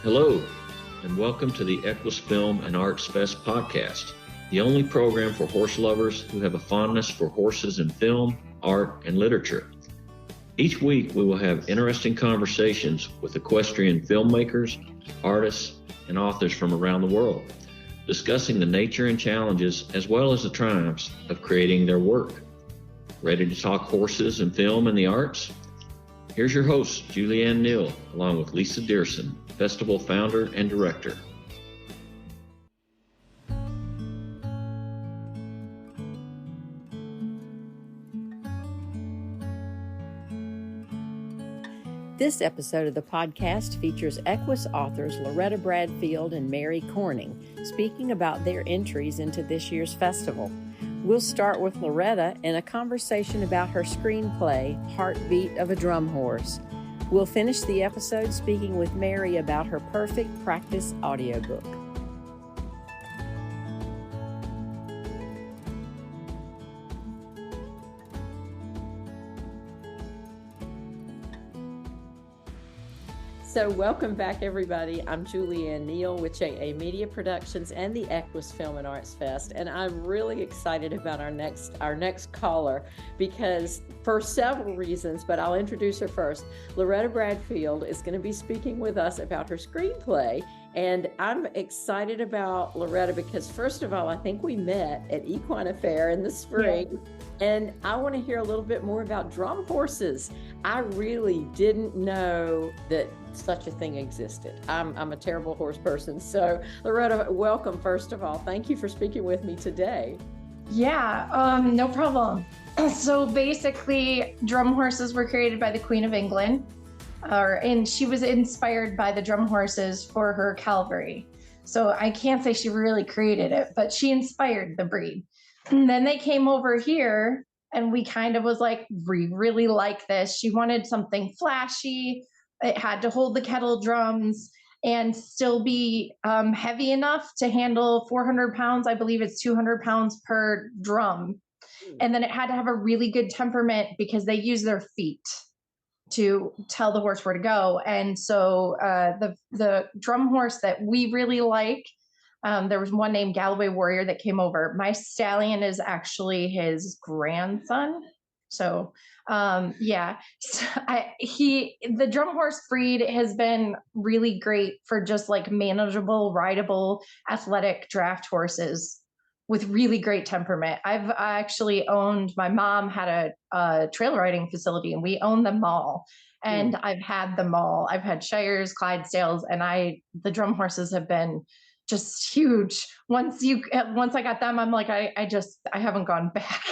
Hello, and welcome to the EQUUS Film and Arts Fest podcast, the only program for horse lovers who have a fondness for horses in film, art, and literature. Each week, we will have interesting conversations with equestrian filmmakers, artists, and authors from around the world, discussing the nature and challenges as well as the triumphs of creating their work. Ready to talk horses and film and the arts? Here's your host, Julianne Neal, along with Lisa Dearson, festival founder and director. This episode of the podcast features EQUUS authors Loretta Bradfield and Mary Corning speaking about their entries into this year's festival. We'll start with Loretta in a conversation about her screenplay, Heartbeat of a Drum Horse. We'll finish the episode speaking with Mary about her Perfect Practice audiobook. So welcome back, everybody. I'm Julianne Neal with JA Media Productions and the EQUUS Film and Arts Fest, and I'm really excited about our next caller because for several reasons, but I'll introduce her first. Loretta Bradfield is going to be speaking with us about her screenplay, and I'm excited about Loretta because, first of all, I think we met at Equine Affair in the spring. Yeah. And I want to hear a little bit more about drum horses. I really didn't know that such a thing existed. I'm a terrible horse person. So Loretta, welcome, first of all. Thank you for speaking with me today. Yeah, no problem. So basically, drum horses were created by the Queen of England, and she was inspired by the drum horses for her cavalry. So I can't say she really created it, but she inspired the breed. And then they came over here and we kind of was like, we really like this. She wanted something flashy. It had to hold the kettle drums and still be heavy enough to handle 400 pounds. I believe it's 200 pounds per drum. And then it had to have a really good temperament because they use their feet to tell the horse where to go. And so the drum horse that we really like, there was one named Galloway Warrior that came over. My stallion is actually his grandson. So, yeah, the drum horse breed has been really great for just like manageable, rideable, athletic draft horses with really great temperament. I've actually my mom had a trail riding facility and we own them all. And I've had them all. I've had Shires, Clydesdales, and the drum horses have been just huge. Once I got them, I'm like, I haven't gone back.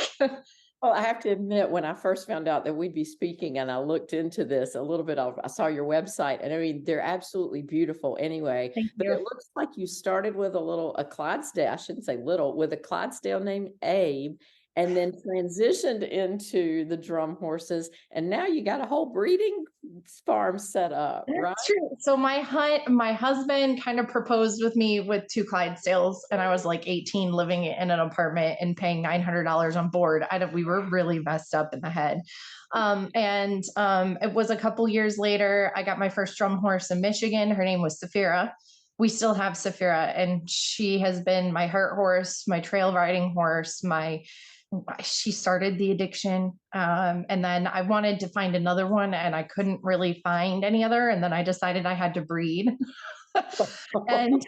Well, I have to admit, when I first found out that we'd be speaking and I looked into this a little bit, I saw your website, and I mean, they're absolutely beautiful anyway. But it looks like you started with a Clydesdale, I shouldn't say little, with a Clydesdale named Abe, and then transitioned into the drum horses. And now you got a whole breeding farm set up, right? That's true. So my husband kind of proposed with me with 2 Clydesdales, and I was like 18 living in an apartment and paying $900 on board. We were really messed up in the head. It was a couple years later, I got my first drum horse in Michigan. Her name was Saphira. We still have Saphira, and she has been my heart horse, my trail riding horse, she started the addiction. And then I wanted to find another one and I couldn't really find any other. And then I decided I had to breed and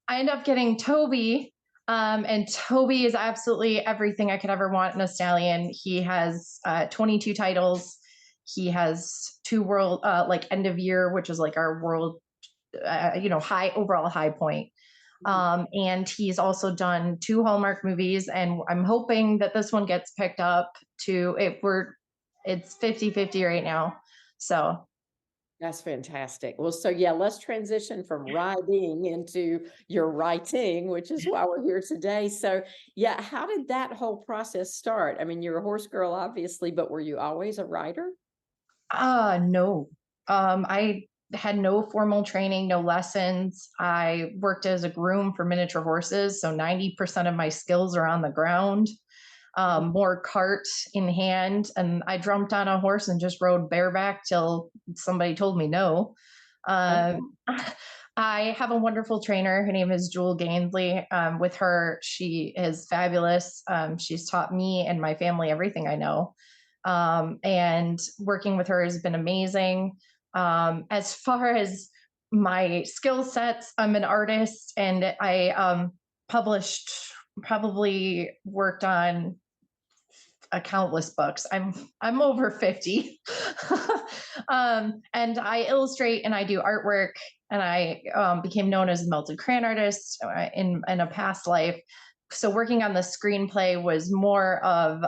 I ended up getting Toby. And Toby is absolutely everything I could ever want in a stallion. He has 22 titles. He has 2 world, end of year, which is like our world, overall high point. And he's also done 2 Hallmark movies, and I'm hoping that this one gets picked up to it's 50-50 right now. So that's fantastic. Well, so yeah, let's transition from riding into your writing, which is why we're here today. So yeah, how did that whole process start? I mean, you're a horse girl, obviously, but were you always a rider? No. I had no formal training, no lessons. I worked as a groom for miniature horses. So 90% of my skills are on the ground, more cart in hand. And I jumped on a horse and just rode bareback till somebody told me no. I have a wonderful trainer. Her name is Jewel Gainsley. With her, she is fabulous. She's taught me and my family everything I know. And working with her has been amazing. As far as my skill sets, I'm an artist, and I published, probably worked on countless books. I'm over 50. And I illustrate and I do artwork, and I became known as a melted crayon artist in a past life. So working on the screenplay was more of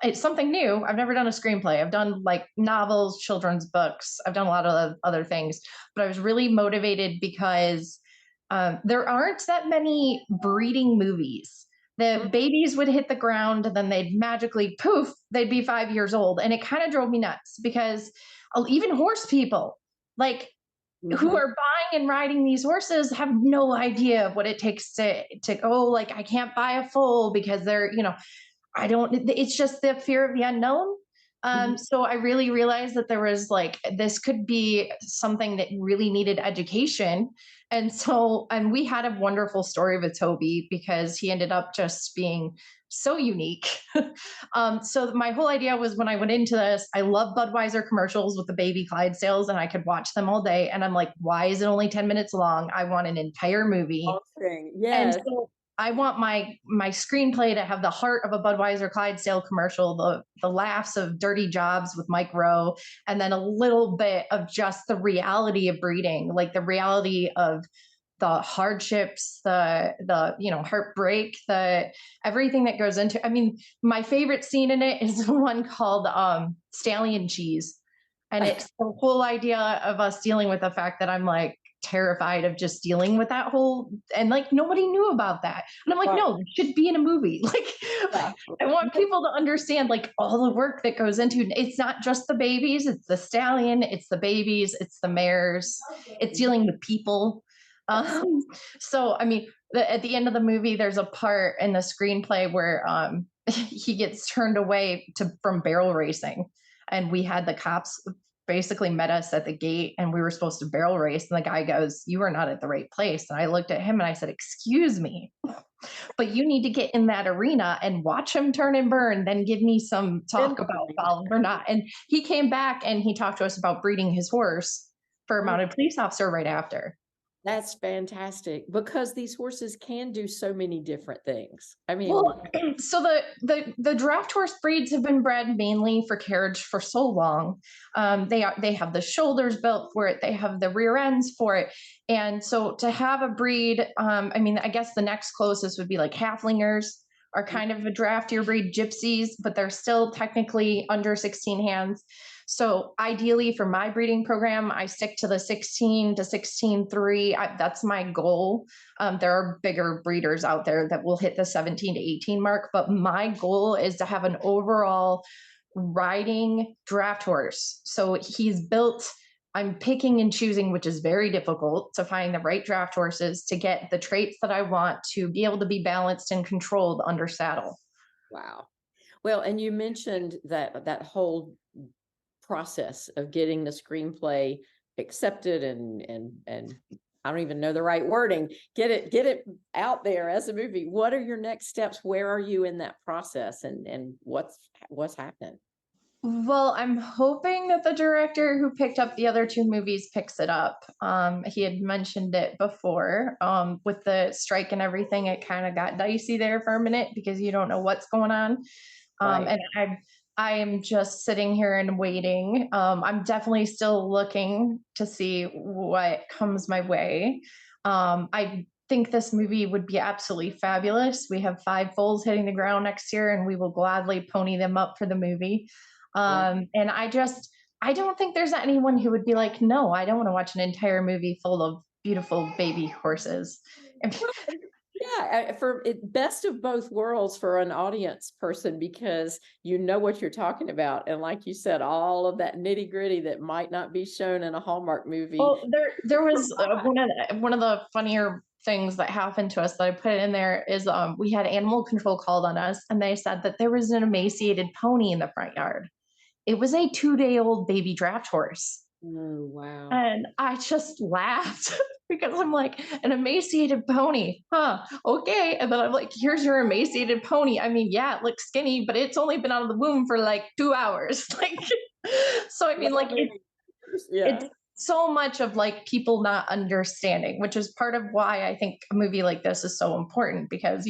it's something new. I've never done a screenplay. I've done like novels, children's books. I've done a lot of other things, but I was really motivated because there aren't that many breeding movies. The babies would hit the ground and then they'd magically poof, they'd be 5 years old. And it kind of drove me nuts because even horse people, like who are buying and riding these horses, have no idea what it takes to go. Like, I can't buy a foal because they're, I don't, it's just the fear of the unknown. So I really realized that there was like, this could be something that really needed education. And we had a wonderful story with Toby because he ended up just being so unique. So my whole idea was, when I went into this, I love Budweiser commercials with the baby Clydesdales, and I could watch them all day. And I'm like, why is it only 10 minutes long? I want an entire movie. Thing. And Yes. so I want my screenplay to have the heart of a Budweiser Clydesdale commercial, the laughs of Dirty Jobs with Mike Rowe, and then a little bit of just the reality of breeding, like the reality of the hardships, the heartbreak, the everything that goes into. I mean, my favorite scene in it is the one called Stallion Cheese, and it's the whole idea of us dealing with the fact that I'm like terrified of just dealing with that whole, and like nobody knew about that, and I'm like, no, it should be in a movie. Like, I want people to understand like all the work that goes into it. It's not just the babies, it's the stallion, it's the babies, it's the mares, it's dealing with people. So I mean, at the end of the movie, there's a part in the screenplay where he gets turned away from barrel racing, and we had the cops basically met us at the gate, and we were supposed to barrel race, and the guy goes, "You are not at the right place." And I looked at him and I said, "Excuse me, but you need to get in that arena and watch him turn and burn, then give me some talk about foul or not." And he came back and he talked to us about breeding his horse for a mounted police officer right after. That's fantastic, because these horses can do so many different things. I mean, Well, so the draft horse breeds have been bred mainly for carriage for so long. They have the shoulders built for it. They have the rear ends for it. And so to have a breed, I mean, I guess the next closest would be like halflingers are kind of a draftier breed, gypsies, but they're still technically under 16 hands. So ideally for my breeding program, I stick to the 16 to 16.3. That's my goal. There are bigger breeders out there that will hit the 17 to 18 mark, but my goal is to have an overall riding draft horse. So he's built, I'm picking and choosing, which is very difficult to find the right draft horses to get the traits that I want to be able to be balanced and controlled under saddle. wow. Well, and you mentioned that whole process of getting the screenplay accepted and I don't even know the right wording, get it out there as a movie. What are your next steps? Where are you in that process, and what's happening? Well, I'm hoping that the director who picked up the other two movies picks it up. He had mentioned it before. With the strike and everything, it kind of got dicey there for a minute because you don't know what's going on. Right. And I am just sitting here and waiting. I'm definitely still looking to see what comes my way. I think this movie would be absolutely fabulous. We have 5 foals hitting the ground next year, and we will gladly pony them up for the movie. And I don't think there's anyone who would be like, no, I don't want to watch an entire movie full of beautiful baby horses. Yeah, for best of both worlds for an audience person, because you know what you're talking about, and like you said, all of that nitty gritty that might not be shown in a Hallmark movie. Well, there was one of the funnier things that happened to us that I put in there is we had animal control called on us, and they said that there was an emaciated pony in the front yard. It was a 2-day-old baby draft horse. Oh, wow. And I just laughed because I'm like, an emaciated pony, huh? Okay. And then I'm like, here's your emaciated pony. I mean, yeah, it looks skinny, but it's only been out of the womb for like 2 hours. Like, so I mean, like Yeah. it's so much of like people not understanding, which is part of why I think a movie like this is so important, because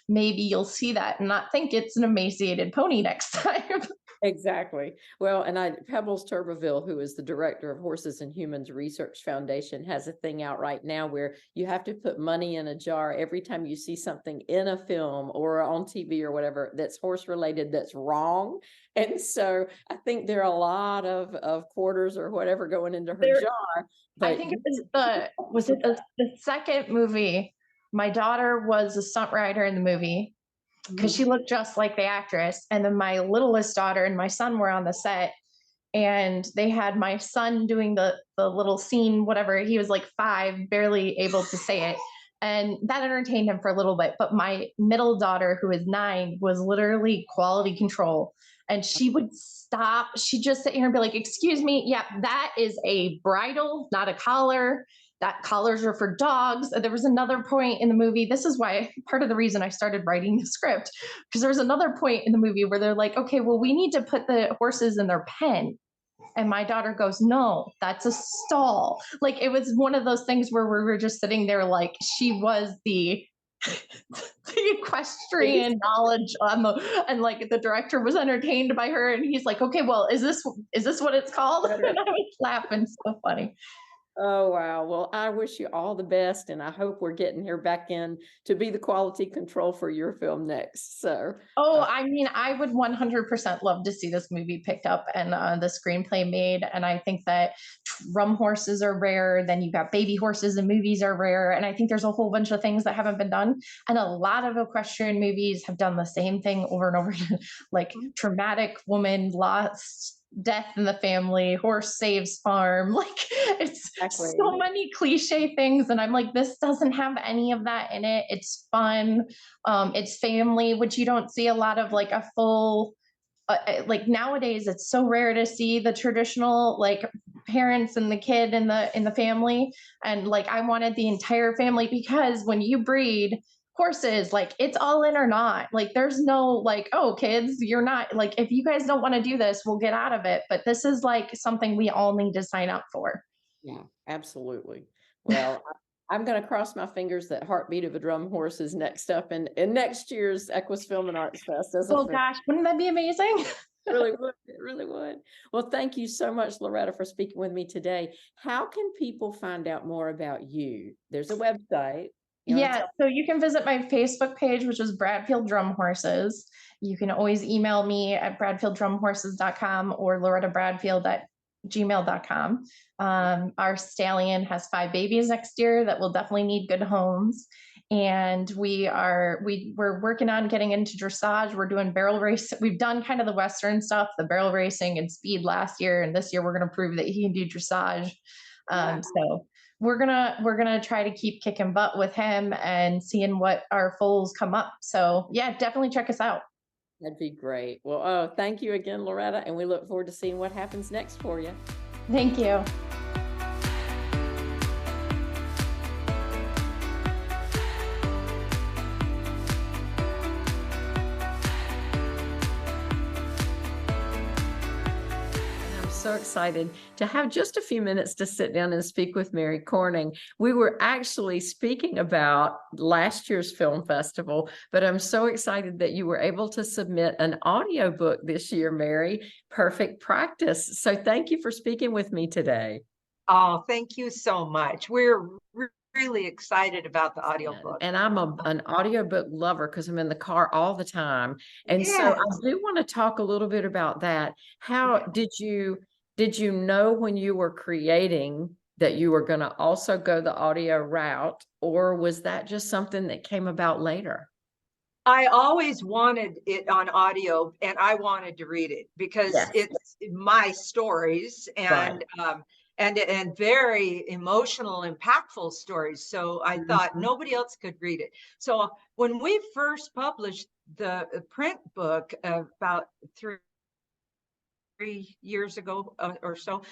maybe you'll see that and not think it's an emaciated pony next time. Exactly. Well, and Pebbles Turbeville, who is the director of Horses and Humans Research Foundation, has a thing out right now where you have to put money in a jar every time you see something in a film or on TV or whatever that's horse related that's wrong. And so I think there are a lot of quarters or whatever going into her There, jar. I But think it was the second movie. My daughter was a stunt rider in the movie because she looked just like the actress. And then my littlest daughter and my son were on the set, and they had my son doing the little scene, whatever. He was like 5, barely able to say it. And that entertained him for a little bit. But my middle daughter, who is 9, was literally quality control. And she would stop. She'd just sit here and be like, excuse me. Yeah, that is a bridle, not a collar. That collars are for dogs. There was another point in the movie. This is why part of the reason I started writing the script, because there was another point in the movie where they're like, okay, well, we need to put the horses in their pen. And my daughter goes, no, that's a stall. Like, it was one of those things where we were just sitting there like she was the equestrian knowledge on and like the director was entertained by her, and he's like, okay, well, is this what it's called? And I was laughing, so funny. Oh, wow. Well, I wish you all the best, and I hope we're getting her back in to be the quality control for your film next. So, I mean, I would 100% love to see this movie picked up and the screenplay made. And I think that drum horses are rare. Then you've got baby horses in movies are rare. And I think there's a whole bunch of things that haven't been done. And a lot of equestrian movies have done the same thing over and over again, like traumatic woman lost, death in the family, horse saves farm. Like, it's exactly. so many cliche things, and I'm like, this doesn't have any of that in it. It's fun, it's family, which you don't see a lot of, like a full like nowadays. It's so rare to see the traditional like parents and the kid in the family. And like, I wanted the entire family, because when you breed horses, like, it's all in or not. Like, there's no like, oh, kids, you're not, like, if you guys don't want to do this, we'll get out of it. But this is like something we all need to sign up for. Yeah, absolutely. Well, I'm going to cross my fingers that Heartbeat of a Drum Horse is next up in next year's EQUUS Film and Arts Fest. Oh gosh, wouldn't that be amazing? It really would. It really would. Well, thank you so much, Loretta, for speaking with me today. How can people find out more about you? There's a website. Yeah, so you can visit my Facebook page, which is Bradfield Drum Horses. You can always email me at bradfielddrumhorses.com or lorettabradfield@gmail.com. Our stallion has 5 babies next year that will definitely need good homes. And we're working on getting into dressage. We're doing barrel race. We've done kind of the Western stuff, the barrel racing and speed last year. And this year we're going to prove that he can do dressage. So we're gonna try to keep kicking butt with him and seeing what our foals come up. So yeah, definitely check us out. That'd be great. Well, thank you again, Loretta, and we look forward to seeing what happens next for you. Thank you. So excited to have just a few minutes to sit down and speak with Mary Corning. We were actually speaking about last year's film festival, but I'm so excited that you were able to submit an audiobook this year, Mary. Perfect practice. So thank you for speaking with me today. Oh, thank you so much. We're really excited about the audiobook. And I'm an audiobook lover because I'm in the car all the time. And so I do want to talk a little bit about that. How did you know when you were creating that you were going to also go the audio route, or was that just something that came about later? I always wanted it on audio, and I wanted to read it because it's my stories and and very emotional, impactful stories. So I thought nobody else could read it. So when we first published the print book about 3 years ago or so,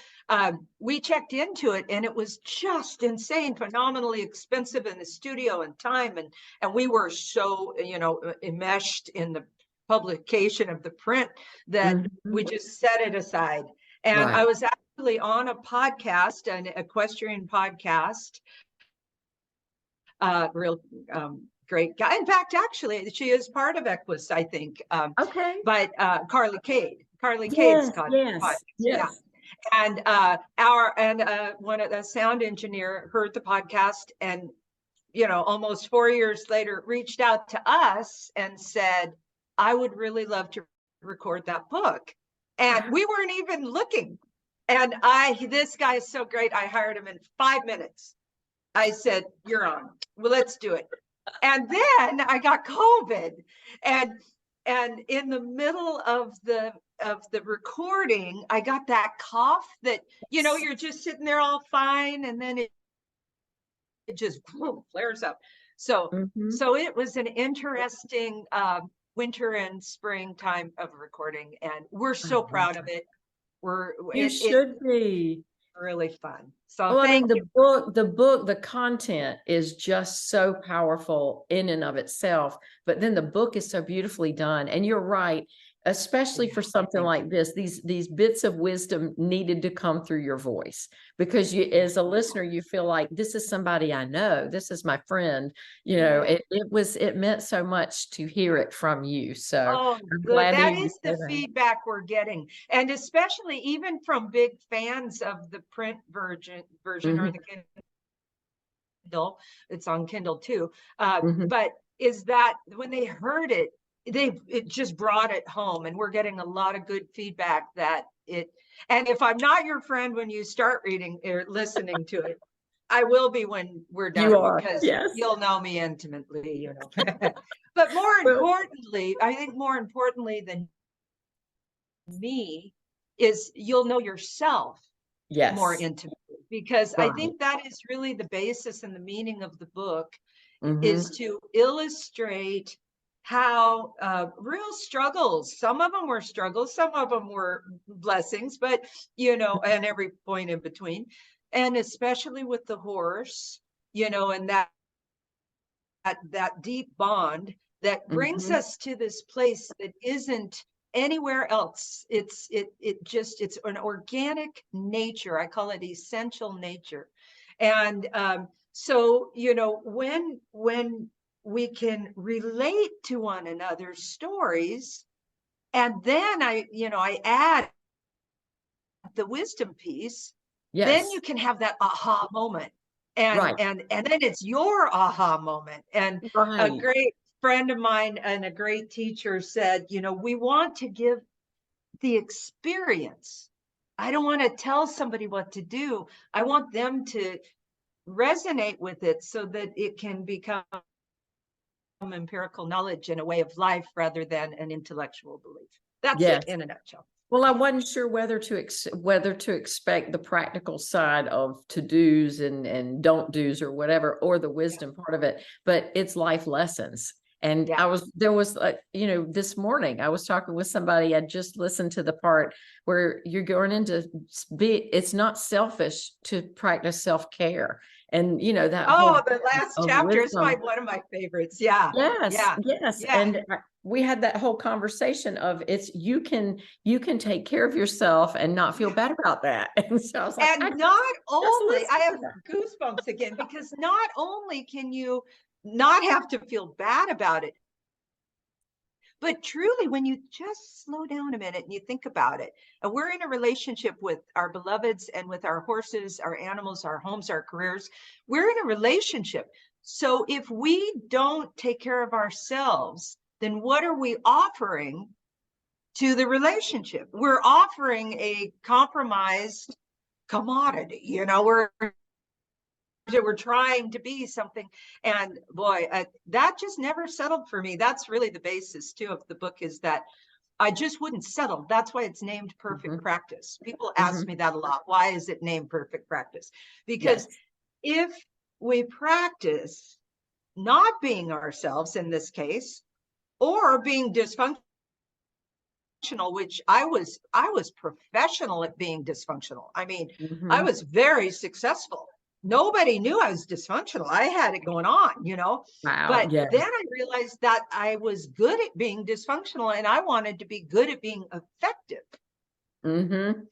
we checked into it, and it was just insane, phenomenally expensive in the studio and time, and we were so, you know, enmeshed in the publication of the print that we just set it aside. And I was actually on a podcast, an equestrian podcast, real great guy. In fact, actually, she is part of EQUUS, I think. Okay. But Carly Cade's podcast. Yeah. And one of the sound engineer heard the podcast, and, you know, almost 4 years later, reached out to us and said, I would really love to record that book. And we weren't even looking. And this guy is so great. I hired him in 5 minutes. I said, you're on. Well, let's do it. And then I got COVID, and in the middle of the recording, I got that cough that, you know, you're just sitting there all fine, and then it just flares up. So it was an interesting winter and spring time of recording, and we're so proud of it. You should be. Really fun. So well, I mean, the content is just so powerful in and of itself, but then the book is so beautifully done. And you're right, especially for something like this, these bits of wisdom needed to come through your voice, because you, as a listener, you feel like this is somebody I know, this is my friend, you know. It meant so much to hear it from you. So I'm glad that is the feedback we're getting, and especially even from big fans of the print version or the Kindle. It's on Kindle too, but is that when they heard it, it just brought it home, and we're getting a lot of good feedback that it. And if I'm not your friend when you start reading or listening to it, I will be when we're done, because you'll know me intimately, you know. But more importantly, I think more importantly than me is you'll know yourself more intimately, because I think that is really the basis and the meaning of the book, is to illustrate how real struggles, some of them were struggles, some of them were blessings, but, you know, and every point in between, and especially with the horse, you know, and that deep bond that brings us to this place that isn't anywhere else. It's an organic nature. I call it essential nature. And so, you know, when we can relate to one another's stories, and then I add the wisdom piece, then you can have that aha moment, and then it's your aha moment. And a great friend of mine and a great teacher said, you know, we want to give the experience. I don't want to tell somebody what to do. I want them to resonate with it so that it can become empirical knowledge and a way of life rather than an intellectual belief. That's it in a nutshell. Well, I wasn't sure whether to expect the practical side of to-dos and don't do's or whatever, or the wisdom part of it, but it's life lessons. And this morning I was talking with somebody. I just listened to the part where you're going into it's not selfish to practice self-care. And you know that the last chapter is one of my favorites. Yes. And we had that whole conversation of you can take care of yourself and not feel bad about that. And so I was like, I have goosebumps again, because not only can you not have to feel bad about it, but truly, when you just slow down a minute and you think about it, and we're in a relationship with our beloveds and with our horses, our animals, our homes, our careers, we're in a relationship. So if we don't take care of ourselves, then what are we offering to the relationship? We're offering a compromised commodity. You know, we're trying to be something, and boy, that just never settled for me. That's really the basis too of the book, is that I just wouldn't settle. That's why it's named Perfect Practice. People ask me that a lot. Why is it named Perfect Practice? Because if we practice not being ourselves in this case, or being dysfunctional which I was professional at being dysfunctional. I mean, I Mhm. was very successful. Nobody knew I was dysfunctional. I had it going on, you know. Wow. But Yeah. then I realized that I was good at being dysfunctional, and I wanted to be good at being effective. Mm-hmm. And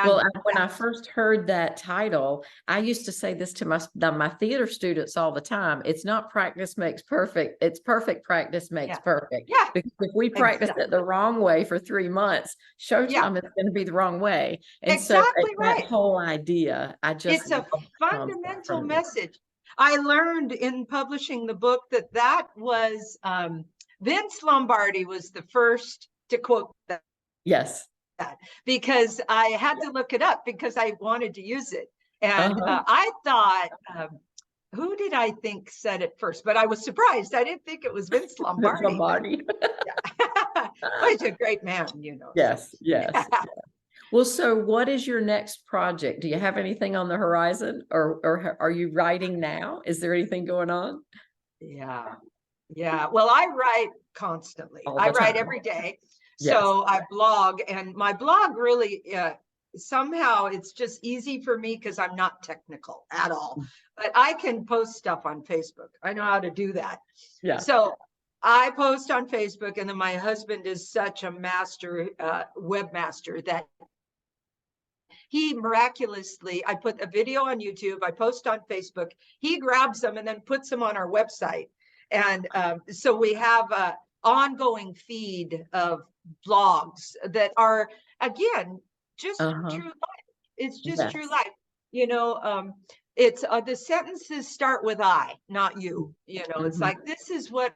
Well, when I first heard that title, I used to say this to my theater students all the time. It's not practice makes perfect. It's perfect practice makes yeah, perfect. yeah, Because if we practice exactly. it the wrong way for 3 months, Yeah, showtime is going to be the wrong way. And so exactly that right. whole idea, I just It's a love the concept fundamental from you. message. I learned in publishing the book that was Vince Lombardi was the first to quote that. Yes. Because I had to look it up because I wanted to use it. And Uh-huh. I thought, who did I think said it first? But I was surprised. I didn't think it was Vince Vince Lombardi. Lombardi. Well, he's a great man, you know. Yes, yes. Yeah. Yeah. Well, so what is your next project? Do you have anything on the horizon, or are you writing now? Is there anything going on? Yeah. Yeah. Well, I write constantly. All I the write time. every day. Yes. So I blog, and my blog really somehow it's just easy for me because I'm not technical at all. But I can post stuff on Facebook. I know how to do that. Yeah. So I post on Facebook, and then my husband is such a master webmaster that he miraculously, I put a video on YouTube, I post on Facebook, he grabs them and then puts them on our website. And so we have an ongoing feed of blogs that are, again, just true life. It's just true life. You know, it's the sentences start with I, not you. You know, it's like, this is what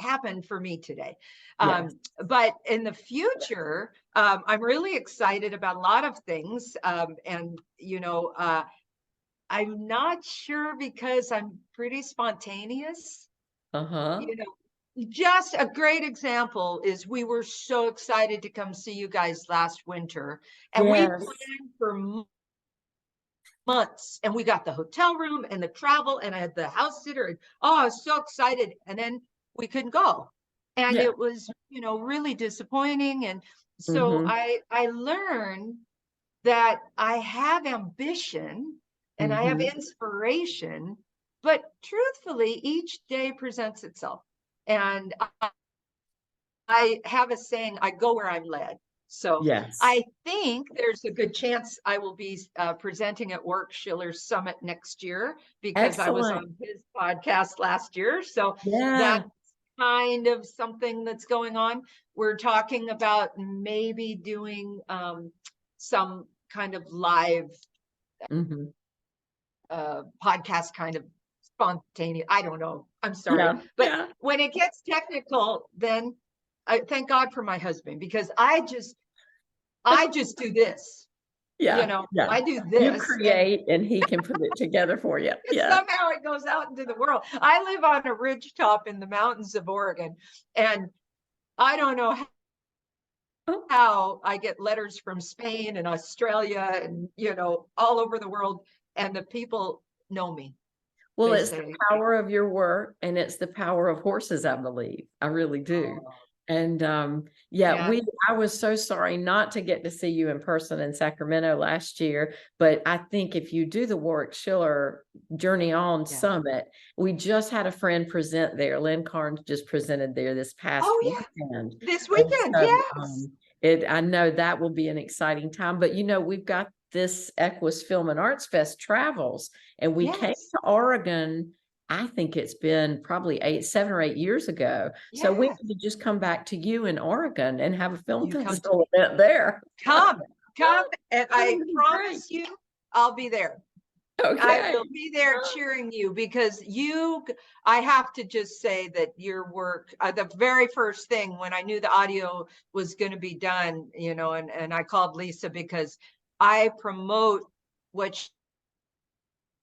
happened for me today. Yes. But in the future, I'm really excited about a lot of things. And, you know, I'm not sure because I'm pretty spontaneous. You know, just a great example is we were so excited to come see you guys last winter, and we planned for months, and we got the hotel room and the travel, and I had the house sitter, and I was so excited, and then we couldn't go, and it was, you know, really disappointing. And so I learned that I have ambition and I have inspiration, but truthfully, each day presents itself. And I have a saying, I go where I'm led. So I think there's a good chance I will be presenting at Work Schiller's Summit next year, because I was on his podcast last year. So that's kind of something that's going on. We're talking about maybe doing some kind of live podcast, kind of spontaneous. I don't know. I'm sorry. But when it gets technical, then I thank God for my husband, because I just do this. You know, I do this. You create and he can put it together for you. Somehow it goes out into the world. I live on a ridge top in the mountains of Oregon, and I don't know how I get letters from Spain and Australia and, you know, all over the world, and the people know me. Well, it's the power of your work, and it's the power of horses, I believe. I really do. And I was so sorry not to get to see you in person in Sacramento last year, but I think if you do the Warwick Schiller Journey On Summit, we just had a friend present there. Lynn Carnes just presented there this past weekend. This weekend, yes. I know that will be an exciting time, but you know, we've got this EQUUS Film and Arts Fest travels, and we came to Oregon. I think it's been probably 7 or 8 years ago. So we need to just come back to you in Oregon and have a film festival event there. Come, and I promise you, I'll be there. Okay. I will be there cheering you, because I have to just say that your work, the very first thing when I knew the audio was going to be done, you know, and I called Lisa, because I promote what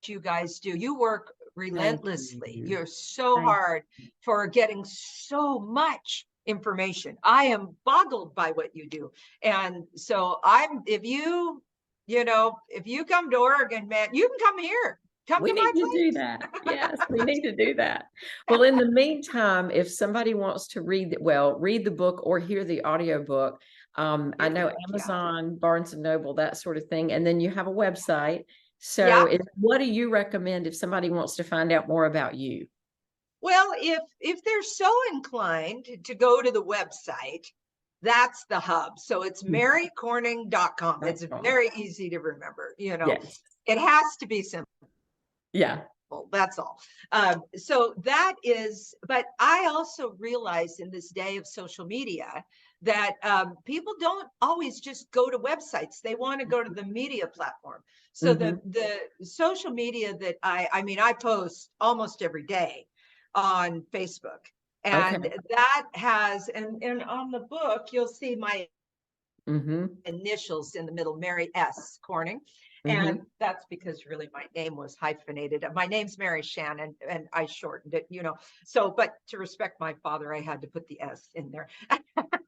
you guys do. You work relentlessly. You're so hard for getting so much information. I am boggled by what you do. And so if you come to Oregon, man, you can come here Come we to need my to place. do that. Yes, we need to do that. Well, in the meantime, if somebody wants to read the book or hear the audiobook, I know Amazon, Barnes and Noble, that sort of thing. And then you have a website. So what do you recommend if somebody wants to find out more about you? Well, if they're so inclined to go to the website, that's the hub. So it's marycorning.com. It's very easy to remember, Yes. It has to be simple. Yeah. That's all. So that is, but I also realize in this day of social media that people don't always just go to websites. They want to go to the media platform. So the social media that I post almost every day on Facebook, and that has, and on the book, you'll see my initials in the middle, Mary S. Corning. And that's because really my name was hyphenated. My name's Mary Shannon, and I shortened it, So, but to respect my father, I had to put the S in there.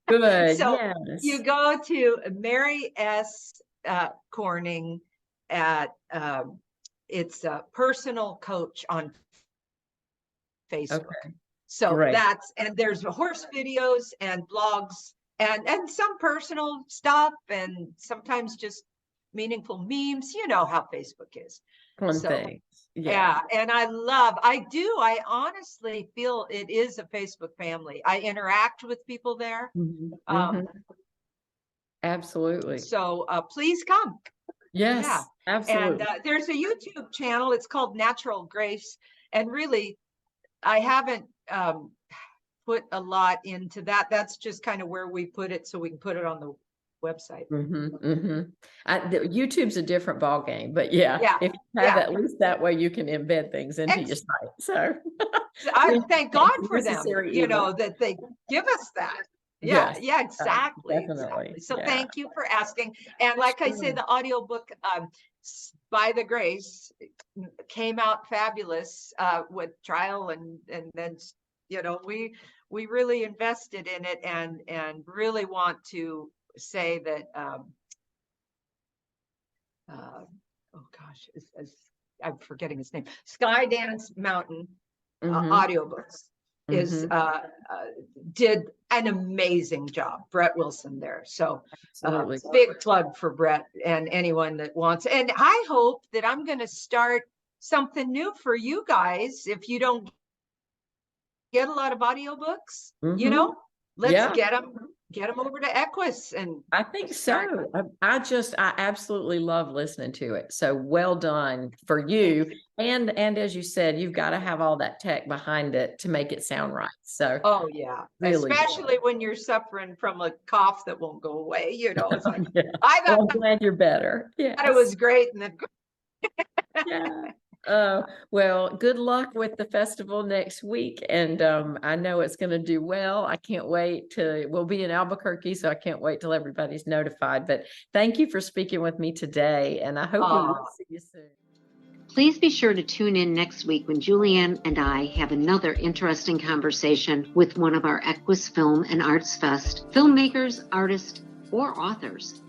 Good. So yes. You go to Mary S. Corning at it's a personal coach on Facebook. So that's, and there's horse videos and blogs and some personal stuff, and sometimes just meaningful memes. You know how Facebook is. Yeah. And I honestly feel it is a Facebook family. I interact with people there. Absolutely. So please come. Yes, absolutely. And there's a YouTube channel. It's called Natural Grace. And really, I haven't put a lot into that. That's just kind of where we put it so we can put it on the website. YouTube's a different ball game, but if you have at least that way you can embed things into your site. So I thank God for them, that they give us that. Exactly. Definitely. So thank you for asking. And like I say, the audiobook, By the Grace, came out fabulous with trial, and then we really invested in it, and really want to say that I'm forgetting his name. Skydance Mountain audiobooks is did an amazing job. Brett Wilson there. So big plug for Brett and anyone that wants. And I hope that I'm going to start something new for you guys. If you don't get a lot of audiobooks, let's get them over to EQUUS. And I think so. I absolutely love listening to it. So well done for you. And as you said, you've got to have all that tech behind it to make it sound right. So really especially when you're suffering from a cough that won't go away. It's like, I'm glad you're better. Yeah, it was great. And then well, good luck with the festival next week. And I know it's going to do well. I can't wait we'll be in Albuquerque, so I can't wait till everybody's notified. But thank you for speaking with me today, and I hope we will see you soon. Please be sure to tune in next week when Julianne and I have another interesting conversation with one of our EQUUS Film and Arts Fest filmmakers, artists, or authors.